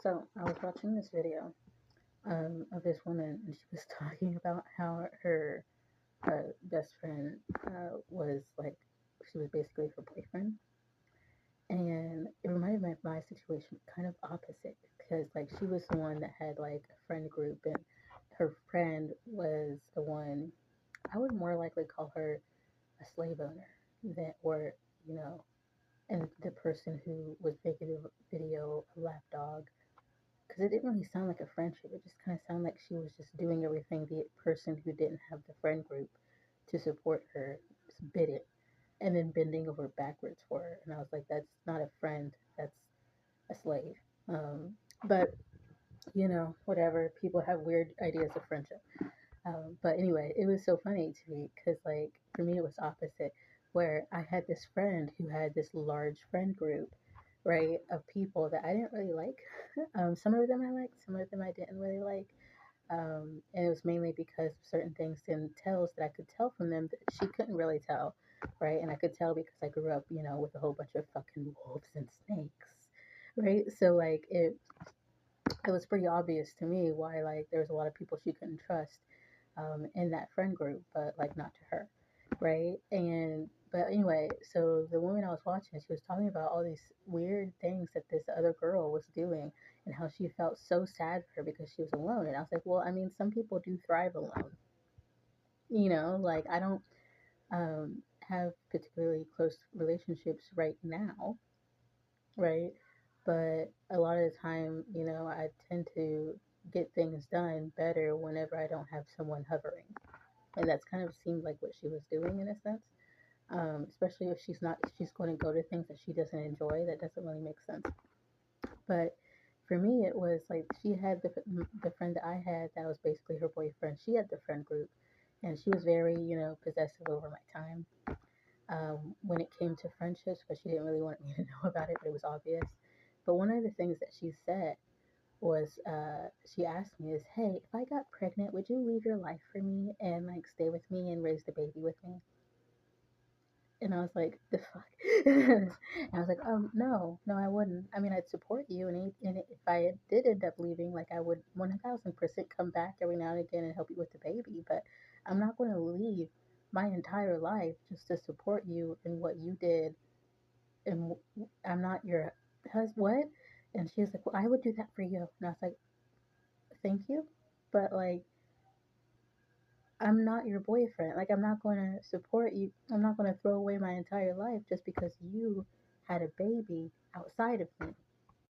So I was watching this video of this woman, and she was talking about how her best friend was like, she was basically her boyfriend, and it reminded me of my situation, kind of opposite, because like she was the one that had like a friend group, and her friend was the one I would more likely call her a slave owner than, or you know, and the person who was making the video a lapdog, because it didn't really sound like a friendship. It just kind of sounded like she was just doing everything the person who didn't have the friend group to support her bid it, and then bending over backwards for her. And I was like, that's not a friend. That's a slave. But whatever. People have weird ideas of friendship. But anyway, it was so funny to me because, like, for me, it was opposite, where I had this friend who had this large friend group, right, of people that I didn't really like. Some of them I liked, some of them I didn't really like. And it was mainly because of certain things and tells that I could tell from them that she couldn't really tell, right? And I could tell because I grew up, with a whole bunch of fucking wolves and snakes, right? So, like, it was pretty obvious to me why, like, there was a lot of people she couldn't trust in that friend group, but like not to her, right? And but anyway, so the woman I was watching, she was talking about all these weird things that this other girl was doing, and how she felt so sad for her because she was alone. And I was like, well, I mean, some people do thrive alone, like I don't have particularly close relationships right now, right? But a lot of the time, I tend to get things done better whenever I don't have someone hovering. And that's kind of seemed like what she was doing in a sense. Especially if she's going to go to things that she doesn't enjoy, that doesn't really make sense. But for me, it was like she had the friend that I had that was basically her boyfriend. She had the friend group, and she was very, possessive over my time when it came to friendships, but she didn't really want me to know about it, but it was obvious. But one of the things that she said was, she asked me is, hey, if I got pregnant, would you leave your life for me and like stay with me and raise the baby with me? And I was like, the fuck? And I was like, no, I wouldn't. I mean, I'd support you, and if I did end up leaving, like I would 1000% come back every now and again and help you with the baby, but I'm not going to leave my entire life just to support you in what you did, and I'm not your husband. What? And she was like, well, I would do that for you. And I was like, thank you, but like, I'm not your boyfriend. Like, I'm not going to support you. I'm not going to throw away my entire life just because you had a baby outside of me.